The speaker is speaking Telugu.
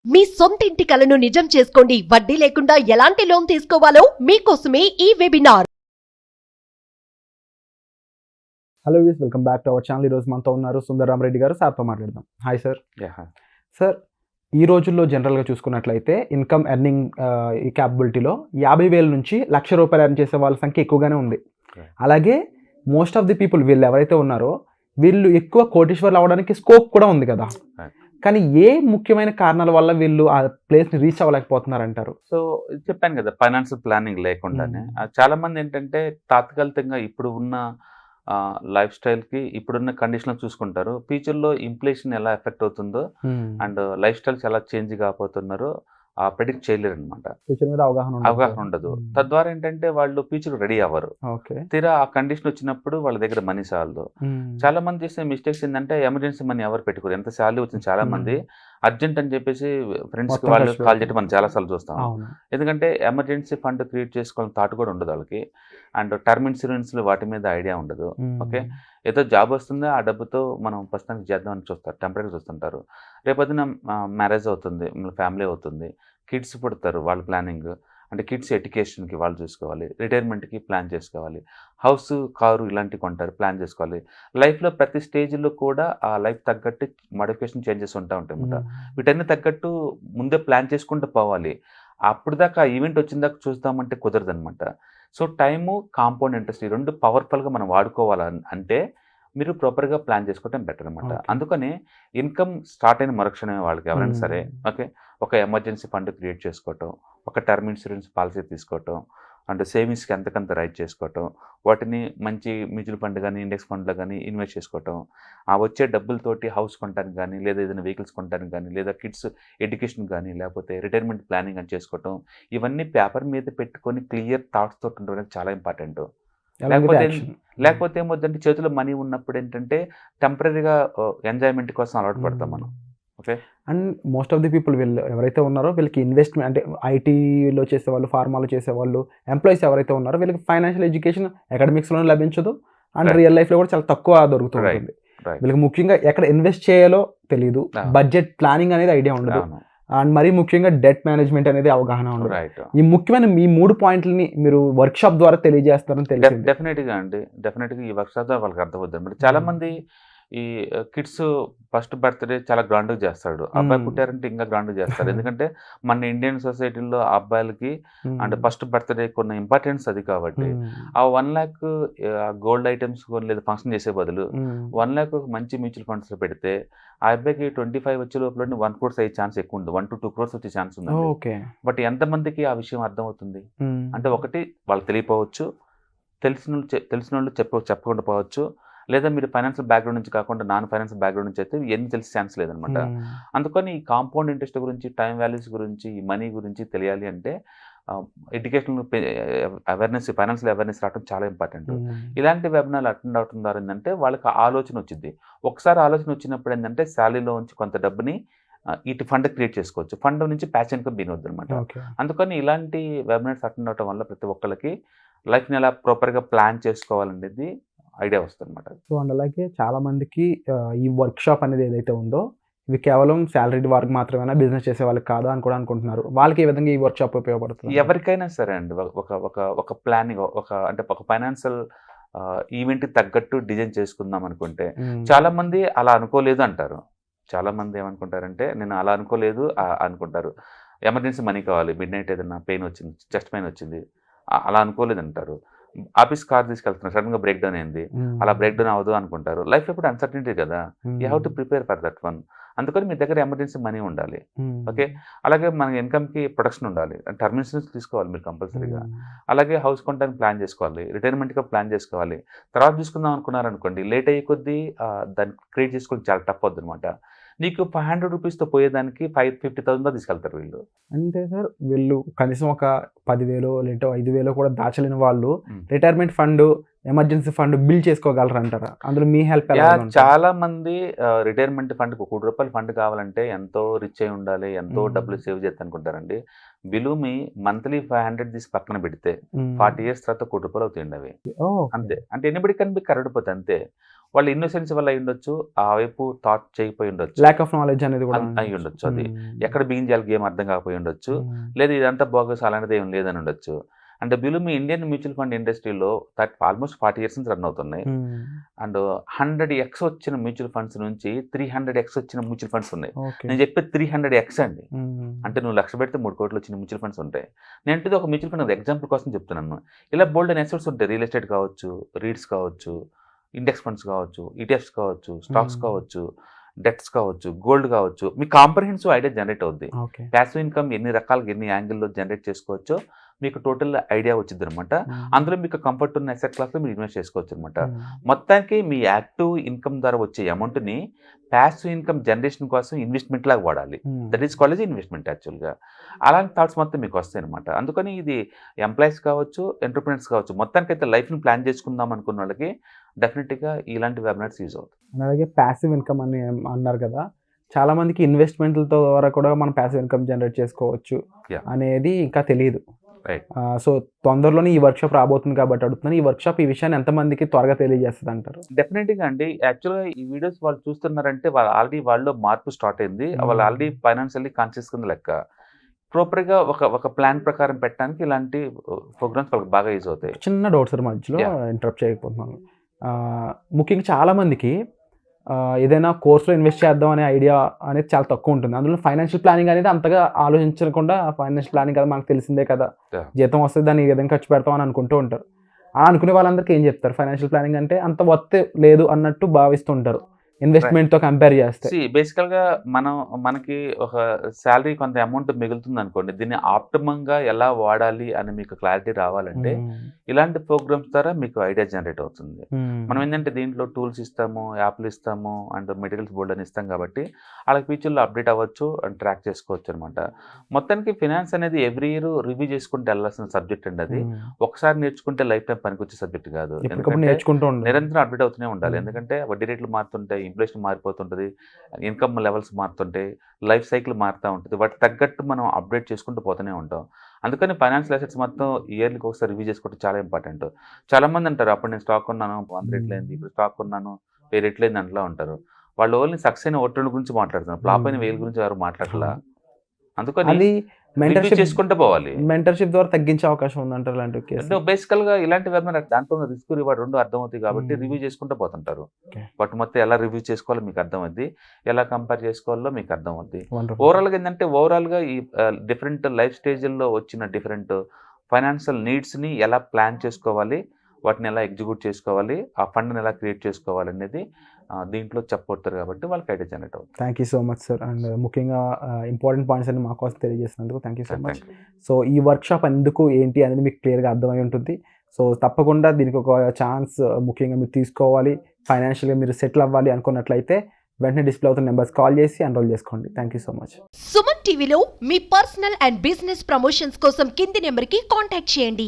మీ సొంత ఇంటి కలను నిజం చేసుకోండి. వడ్డీ లేకుండా ఎలాంటి లోన్ తీసుకోవాలో మీకోసమే ఈ webinar. Hello views, welcome back to our channel. ఈరోజు మనతో ఉన్నారు సుందరరామరెడ్డి గారు. సార్తో మాట్లాడదాం. Hi sir. సార్, ఈ రోజుల్లో జనరల్గా చూసుకున్నట్లయితే ఇన్కమ్ ఎర్నింగ్ ఈ క్యాపబిలిటీలో 50,000 నుంచి ₹1,00,000 ఎర్న్ చేసే వాళ్ళ సంఖ్య ఎక్కువగానే ఉంది. అలాగే మోస్ట్ ఆఫ్ ది పీపుల్ వీళ్ళు ఎవరైతే ఉన్నారో వీళ్ళు ఎక్కువ కోటీశ్వర్లు అవ్వడానికి స్కోప్ కూడా ఉంది కదా. కానీ ఏ ముఖ్యమైన కారణాల వల్ల వీళ్ళు ఆ ప్లేస్ని రీచ్ అవ్వలేకపోతున్నారంటారు? సో చెప్పాను కదా, ఫైనాన్షియల్ ప్లానింగ్ లేకుండానే చాలా మంది ఏంటంటే తాత్కాలికంగా ఇప్పుడు ఉన్న లైఫ్ స్టైల్కి ఇప్పుడున్న కండిషన్ చూసుకుంటారు. ఫ్యూచర్లో ఇన్ఫ్లేషన్ ఎలా ఎఫెక్ట్ అవుతుందో అండ్ లైఫ్ స్టైల్స్ ఎలా చేంజ్ కాబోతున్నారో ప్రెడిక్ట్ చేయలేరు అనమాట. ఫ్యూచర్ మీద అవగాహన ఉండదు. తద్వారా ఏంటంటే వాళ్ళు ఫ్యూచర్ రెడీ అవ్వరు. తీరా ఆ కండిషన్ వచ్చినప్పుడు వాళ్ళ దగ్గర మనీ సాలదు. చాలా మంది చేసే మిస్టేక్స్ ఏంటంటే ఎమర్జెన్సీ మనీ ఎవరు పెట్టుకోరు. ఎంత శాలరీ వచ్చింది చాలా మంది అర్జెంట్ అని చెప్పేసి ఫ్రెండ్స్కి వాళ్ళు కాల్ చేయడం మనం చాలాసార్లు చూస్తాం. ఎందుకంటే ఎమర్జెన్సీ ఫండ్ క్రియేట్ చేసుకోవాలని థాట్ కూడా ఉండదు వాళ్ళకి. అండ్ టర్మ్ ఇన్సూరెన్స్లు వాటి మీద ఐడియా ఉండదు. ఓకే, ఏదో జాబ్ వస్తుందో ఆ డబ్బుతో మనం ప్రస్తుతానికి చేద్దామని చూస్తారు, టెంపరీగా చూస్తుంటారు. రేపొద్దున మ్యారేజ్ అవుతుంది, ఫ్యామిలీ అవుతుంది, కిడ్స్ పుడతారు, వాళ్ళ ప్లానింగ్ అంటే కిడ్స్ ఎడ్యుకేషన్కి వాళ్ళు చూసుకోవాలి, రిటైర్మెంట్కి ప్లాన్ చేసుకోవాలి, హౌస్ కారు ఇలాంటివి కొంటారు, ప్లాన్ చేసుకోవాలి. లైఫ్లో ప్రతి స్టేజ్లో కూడా ఆ లైఫ్ తగ్గట్టు మోడిఫికేషన్ చేంజెస్ ఉంటాయి అన్నమాట. వీటన్ని తగ్గట్టు ముందే ప్లాన్ చేసుకుంటూ పోవాలి. అప్పుడు దాకా ఈవెంట్ వచ్చిన దాకా చూస్తామంటే కుదరదు అనమాట. సో టైము, కాంపౌండ్ ఇంట్రెస్ట్ ఈ రెండు పవర్ఫుల్గా మనం వాడుకోవాలని అంటే మీరు ప్రాపర్గా ప్లాన్ చేసుకోవటం బెటర్ అనమాట. అందుకని ఇన్కమ్ స్టార్ట్ అయిన మరుక్షణమే వాళ్ళకి ఎవరైనా సరే ఓకే ఒక ఎమర్జెన్సీ ఫండ్ క్రియేట్ చేసుకోవటం, ఒక టర్మ్ ఇన్సూరెన్స్ పాలసీ తీసుకోవటం, అంటే సేవింగ్స్కి ఎంతకంత రైట్ చేసుకోవటం, వాటిని మంచి మ్యూచువల్ ఫండ్ కానీ ఇండెక్స్ ఫండ్లో కానీ ఇన్వెస్ట్ చేసుకోవటం, ఆ వచ్చే డబ్బులతోటి హౌస్ కొనడానికి కానీ లేదా ఏదైనా వెహికల్స్ కొనడానికి కానీ లేదా కిడ్స్ ఎడ్యుకేషన్ కానీ లేకపోతే రిటైర్మెంట్ ప్లానింగ్ అని చేసుకోవటం, ఇవన్నీ పేపర్ మీద పెట్టుకొని క్లియర్ థాట్స్ తోటి ఉండడం చాలా ఇంపార్టెంట్. లేకపోతే ఏమవుతుందంటే చేతిలో మనీ ఉన్నప్పుడు ఏంటంటే టెంపరీగా ఎంజాయ్మెంట్ కోసం అలవాటు పడతాం మనం. Okay, and most of the people వీళ్ళు ఎవరైతే ఉన్నారో వీళ్ళకి ఇన్వెస్ట్మెంట్ అంటే ఐటీలో చేసేవాళ్ళు, ఫార్మాలో చేసేవాళ్ళు, ఎంప్లాయీస్ ఎవరైతే ఉన్నారో వీళ్ళకి ఫైనాన్షియల్ ఎడ్యుకేషన్ అకాడమిక్స్లోనే లభించదు అండ్ రియల్ లైఫ్లో కూడా చాలా తక్కువ దొరుకుతుంది. వీళ్ళకి ముఖ్యంగా ఎక్కడ ఇన్వెస్ట్ చేయాలో తెలియదు, బడ్జెట్ ప్లానింగ్ అనేది ఐడియా ఉండదు, అండ్ మరీ ముఖ్యంగా డెట్ మేనేజ్మెంట్ అనేది అవగాహన ఉండదు. ఈ ముఖ్యమైన ఈ 3 పాయింట్లని మీరు వర్క్షాప్ ద్వారా తెలియజేస్తారని తెలిసింది. డెఫినెట్గా ఈ వర్క్షాప్ ద్వారా వాళ్ళకి అర్థమవుతుంది అనమాట. చాలా మంది ఈ కిడ్స్ ఫస్ట్ బర్త్డే చాలా గ్రాండ్గా చేస్తాడు, అబ్బాయి పుట్టారంటే ఇంకా గ్రాండ్గా చేస్తారు. ఎందుకంటే మన ఇండియన్ సొసైటీలో అబ్బాయిలకి అండ్ ఫస్ట్ బర్త్డే కొన్న ఇంపార్టెన్స్ అది. కాబట్టి ఆ 1 lakh గోల్డ్ ఐటమ్స్ లేదా ఫంక్షన్ చేసే బదులు 1 lakh మంచి మ్యూచువల్ ఫండ్స్లో పెడితే ఆ అబ్బాయికి 25 వచ్చే లోపల 1 crore అయ్యే ఛాన్స్ ఎక్కువ ఉంది, 1 to 2 crores వచ్చే ఛాన్స్ ఉంది. బట్ ఎంతమందికి ఆ విషయం అర్థమవుతుంది అంటే ఒకటి వాళ్ళు తెలియపోవచ్చు, తెలిసిన వాళ్ళు చెప్పకుండా పోవచ్చు, లేదా మీరు ఫైనాన్షియల్ బ్యాక్గ్రౌండ్ నుంచి కాకుండా నాన్ ఫైనాన్షియల్ బ్యాక్గ్రౌండ్ నుంచి అయితే ఎన్ని తెలిసే ఛాన్స్ లేదనమాట. అందుకని ఈ కాంపౌండ్ ఇంట్రెస్ట్ గురించి, టైం వాల్యూస్ గురించి, ఈ మనీ గురించి తెలియాలి అంటే ఎడ్యుకేషన్ అవేర్నెస్, ఫైనాన్షియల్ అవేర్నెస్ రావడం చాలా ఇంపార్టెంట్. ఇలాంటి వెబినార్లు అటెండ్ అవడం ద్వారా ఏంటంటే వాళ్ళకి ఆలోచన వచ్చింది. ఒకసారి ఆలోచన వచ్చినప్పుడు ఏంటంటే శాలరీలో నుంచి కొంత డబ్బుని ఇటు ఫండ్ క్రియేట్ చేసుకోవచ్చు, ఫండ్ నుంచి ప్యాచ్ ఇన్కమ్ బినవద్దు అనమాట. అందుకని ఇలాంటి వెబినార్స్ అటెండ్ అవడం వల్ల ప్రతి ఒక్కరికి లైఫ్ని ఎలా ప్రాపర్గా ప్లాన్ చేసుకోవాలనేది ఐడియా వస్తుంది అనమాట. సో అండ్ అలాగే చాలా మందికి ఈ వర్క్షాప్ అనేది ఏదైతే ఉందో ఇవి కేవలం శాలరీ వారికి మాత్రమే, బిజినెస్ చేసే వాళ్ళకి కాదు అని కూడా అనుకుంటున్నారు. వాళ్ళకి ఏ విధంగా ఈ వర్క్షాప్ ఉపయోగపడుతుంది? ఎవరికైనా సరే అండి, ఒక ప్లానింగ్ అంటే ఒక ఫైనాన్షియల్ ఈవెంట్ తగ్గట్టు డిజైన్ చేసుకుందాం అనుకుంటే చాలా మంది అలా అనుకోలేదు అంటారు. చాలా మంది ఏమనుకుంటారంటే నేను అలా అనుకోలేదు అనుకుంటారు. ఎమర్జెన్సీ మనీ కావాలి, మిడ్ నైట్ ఏదైనా పెయిన్ వచ్చింది, చెస్ట్ పెయిన్ వచ్చింది, అలా అనుకోలేదు అంటారు. ఆఫీస్ కార్ తీసుకెళ్తున్నారు, సడన్ గా బ్రేక్ డౌన్ అయింది, అలా బ్రేక్ డౌన్ అవ్వదు అనుకుంటారు. లైఫ్ ఎప్పుడు అన్సర్టనిటీ కదా, you have to prepare for that one. అందుకని మీ దగ్గర ఎమర్జెన్సీ మనీ ఉండాలి. ఓకే, అలాగే మన ఇన్కమ్కి ప్రొటెక్షన్ ఉండాలి, టర్మ్ ఇన్సూరెన్స్ తీసుకోవాలి మీరు కంపల్సరీగా. అలాగే హౌస్ కొనడానికి ప్లాన్ చేసుకోవాలి, రిటైర్మెంట్గా ప్లాన్ చేసుకోవాలి. తర్వాత చూసుకుందాం అనుకున్నారనుకోండి, లేట్ అయ్యే కొద్దీ దాన్ని క్రియేట్ చేసుకోవడం చాలా టఫ్ అవుతుంది అనమాట. నీకు 500 రూపీస్తో పోయేదానికి 50,000 తీసుకెళ్తారు వీళ్ళు. అంటే సార్ వీళ్ళు కనీసం ఒక 10,000 లేదా 5,000 కూడా దాచలేని వాళ్ళు retirement fund, emergency fund bill చేసుకోగలరు అంటారా? అందులో మీ హెల్ప్? చాలా మంది రిటైర్మెంట్ ఫండ్ ₹1,00,000 ఫండ్ కావాలంటే ఎంతో రిచ్ అయి ఉండాలి, ఎంతో డబ్బులు సేవ్ చేస్తా అనుకుంటారండి. బిలు మీ మంత్లీ 500 తీసి పక్కన పెడితే 40 years తర్వాత ₹1,00,000 అవుతాయండి అవి. అంతే, అంటే ఎనిబడి కన్ బి కరోడ్పతి అంతే. వాళ్ళ ఇన్నోసెన్స్ వల్ల అయి ఉండొచ్చు, ఆ వైపు థాట్ చేయకపోయి ఉండొచ్చు, ల్యాక్ ఆఫ్ నాలెడ్జ్ అనేది కూడా అయి ఉండొచ్చు. అది ఎక్కడ బిగిన్ చేయాలి గేమ్ అర్థం కాకపోయి ఉండొచ్చు, లేదా ఇదంతా బోగస్ అలాంటిది ఏం లేదని ఉండొచ్చు. And believe me Indian mutual fund ఇండస్ట్రీలో ఆల్మోస్ట్ 40 years నుంచి రన్ అవుతున్నాయి. అండ్ 100x వచ్చిన మ్యూచువల్ ఫండ్స్ నుంచి 300x వచ్చిన మ్యూచువల్ ఫండ్స్ ఉన్నాయి. నేను చెప్పేది 300x అండి. అంటే నువ్వు 1,00,000 పెడితే 3 కోట్లు వచ్చిన మ్యూచువల్ ఫండ్స్ ఉంటాయి. నేను ఒక మ్యూచువల్ ఫండ్ ఎగ్జాంపుల్ కోసం చెప్తున్నాను. ఇలా బోల్డ్ అండ్ అసెట్స్ ఉంటాయి. రియల్ ఎస్టేట్ కావచ్చు, రీడ్స్ కావచ్చు, ఇండెక్స్ ఫండ్స్ కావచ్చు, ఈటీఎఫ్స్ కావచ్చు, స్టాక్స్ కావచ్చు, డెట్స్ కావచ్చు, గోల్డ్ కావచ్చు. మీ కాంప్రహెన్సివ్ ఐడియా జనరేట్ అవుద్ది. ప్యాసివ్ ఇన్కమ్ ఎన్ని రకాలుగా ఎన్ని యాంగిల్లో జనరేట్ చేసుకోవచ్చో మీకు టోటల్ ఐడియా వచ్చింది అనమాట. అందులో మీకు కంఫర్ట్ ఉన్న అసెట్ క్లాస్లో మీరు ఇన్వెస్ట్ చేసుకోవచ్చు అనమాట. మొత్తానికి మీ యాక్టివ్ ఇన్కమ్ ద్వారా వచ్చే అమౌంట్ని ప్యాసివ్ ఇన్కమ్ జనరేషన్ కోసం ఇన్వెస్ట్మెంట్ లాగా వాడాలి. దట్ ఈస్ కాల్డ్ ఇన్వెస్ట్మెంట్ యాక్చువల్గా. అలాంటి థాట్స్ మొత్తం మీకు వస్తాయి అనమాట. అందుకని ఇది ఎంప్లాయీస్ కావచ్చు, ఎంటర్ప్రినర్స్ కావచ్చు, మొత్తానికి అయితే లైఫ్ని ప్లాన్ చేసుకుందాం అనుకున్న వాళ్ళకి డెఫినెట్గా ఇలాంటి వెబినార్స్ యూజ్ అవుతాయి. అలాగే ప్యాసివ్ ఇన్కమ్ అని అన్నారు కదా, చాలా మందికి ఇన్వెస్ట్మెంట్ల ద్వారా కూడా మనం ప్యాసివ్ ఇన్కమ్ జనరేట్ చేసుకోవచ్చు అనేది ఇంకా తెలియదు. సో తొందరలోనే ఈ వర్క్షాప్ రాబోతుంది కాబట్టి అడుగుతున్నాను, ఈ వర్క్షాప్ ఈ విషయాన్ని ఎంతమందికి త్వరగా తెలియజేస్తుంది అంటారు? డెఫినెట్గా అండి. యాక్చువల్గా ఈ వీడియోస్ వాళ్ళు చూస్తున్నారంటే వాళ్ళలో మార్పు స్టార్ట్ అయింది. వాళ్ళు ఆల్రెడీ ఫైనాన్షియల్లీ కాన్షియస్ కింద లెక్క. ప్రాపర్గా ఒక ప్లాన్ ప్రకారం పెట్టడానికి ఇలాంటి ప్రోగ్రామ్స్ వాళ్ళకి బాగా యూజ్ అవుతాయి. చిన్న డౌట్ సార్, మధ్యలో ఇంటరప్ట్ చేయకపోతున్నాను. ముఖ్యంగా చాలామందికి ఏదైనా కోర్సులో ఇన్వెస్ట్ చేద్దాం అనే ఐడియా అనేది చాలా తక్కువ ఉంటుంది. అందులో ఫైనాన్షియల్ ప్లానింగ్ అనేది అంతగా ఆలోచించకుండా ఫైనాన్షియల్ ప్లానింగ్ కదా మనకు తెలిసిందే కదా, జీతం వస్తుంది దాన్ని ఏ విధంగా ఖర్చు పెడతాం అని అనుకుంటూ ఉంటారు. అనుకునే వాళ్ళందరికీ ఏం చెప్తారు? ఫైనాన్షియల్ ప్లానింగ్ అంటే అంత వర్త్ లేదు అన్నట్టు భావిస్తుంటారు ఇన్వెస్ట్మెంట్తో కంపేర్ చేస్తే. బేసికల్గా మనకి ఒక శాలరీ కొంత అమౌంట్ మిగులుతుంది అనుకోండి, దీన్ని ఆప్టిమంగా ఎలా వాడాలి అని మీకు క్లారిటీ రావాలంటే ఇలాంటి ప్రోగ్రామ్స్ ద్వారా మీకు ఐడియా జనరేట్ అవుతుంది. మనం ఏంటంటే దీంట్లో టూల్స్ ఇస్తాము, యాప్లు ఇస్తాము, అండ్ మెటీరియల్స్ బోర్డ్ అని ఇస్తాం కాబట్టి వాళ్ళకి ఫ్యూచర్లో అప్డేట్ అవ్వచ్చు అండ్ ట్రాక్ చేసుకోవచ్చు అనమాట. మొత్తానికి ఫినాన్స్ అనేది ఎవ్రీ ఇయర్ రివ్యూ చేసుకుంటే వెళ్ళాల్సిన సబ్జెక్ట్ అండి. అది ఒకసారి నేర్చుకుంటే లైఫ్ టైం పనికొచ్చే సబ్జెక్ట్ కాదు. నిరంతరం అప్డేట్ అవుతూనే ఉండాలి. ఎందుకంటే వడ్డీ రేట్లు మారుతుంటాయి, ఇన్ఫ్లేషన్ మారిపోతుంటుంది, ఇన్కమ్ లెవెల్స్ మారుతుంటాయి, లైఫ్ సైకిల్ మారుతూ ఉంటుంది. వాటికి తగ్గట్టు మనం అప్డేట్ చేసుకుంటూ పోతూనే ఉంటాం. అందుకని ఫైనాన్షియల్ అసెట్స్ మొత్తం ఇయర్లీకి ఒకసారి రివ్యూ చేసుకోవడం చాలా ఇంపార్టెంట్. చాలామంది అంటారు, అప్పుడు నేను స్టాక్ కొన్నాను 100 రెట్లయింది, ఇప్పుడు స్టాక్ కొన్నాను 1000 రెట్లయింది అంటూ ఉంటారు. వాళ్ళు ఓన్లీ సక్సెస్ అయిన ఒకటి గురించి మాట్లాడుతున్నారు, ఫ్లాప్ అయిన 1000 గురించి ఎవరు మాట్లాడలా. అందుకని చేసుకుంటూ పోవాలి. మెంటర్షిప్ ద్వారా తగ్గించే అవకాశం ఉందంటారు ఇలాంటి కేసు. బేసికల్గా ఇలాంటి వెబినార్ దాంట్లో రిస్క్ రివార్డ్ రెండు అర్థమవుతాయి కాబట్టి రివ్యూ చేసుకుంటూ పోతుంటారు. బట్ మొత్తం ఎలా రివ్యూ చేసుకోవాలో మీకు అర్థమవుద్ది, ఎలా కంపేర్ చేసుకోవాలో మీకు అర్థమవుద్ది. ఓవరాల్గా ఏంటంటే ఓవరాల్గా ఈ డిఫరెంట్ లైఫ్ స్టేజ్ల్లో వచ్చిన డిఫరెంట్ ఫైనాన్షియల్ నీడ్స్ని ఎలా ప్లాన్ చేసుకోవాలి, వాటిని ఎలా ఎగ్జిక్యూట్ చేసుకోవాలి, ఆ ఫండ్ని ఎలా క్రియేట్ చేసుకోవాలి అనేది దీంట్లో చెప్పబడతారు కాబట్టి వాళ్ళకి ఐడియా జనరేట్ అవుతుంది. Thank you so much sir. And ముఖ్యంగా ఇంపార్టెంట్ పాయింట్స్ అన్ని మా కోసం తెలియజేసినందుకు thank you so much. So ఈ వర్క్షాప్ ఎందుకు ఏంటి అనేది మీకు క్లియర్గా అర్థమై ఉంటుంది. సో తప్పకుండా దీనికి ఒక ఛాన్స్ ముఖ్యంగా మీరు తీసుకోవాలి, ఫైనాన్షియల్గా మీరు సెటిల్ అవ్వాలి అనుకున్నట్లయితే వెంటనే డిస్ప్లే అవుతున్న నెంబర్స్ కాల్ చేసి ఎన్రోల్ చేసుకోండి. Thank you so much. Suman టీవీలో మీ పర్సనల్ అండ్ బిజినెస్ ప్రమోషన్స్ కోసం కింది నెంబర్కి కాంటాక్ట్ చేయండి.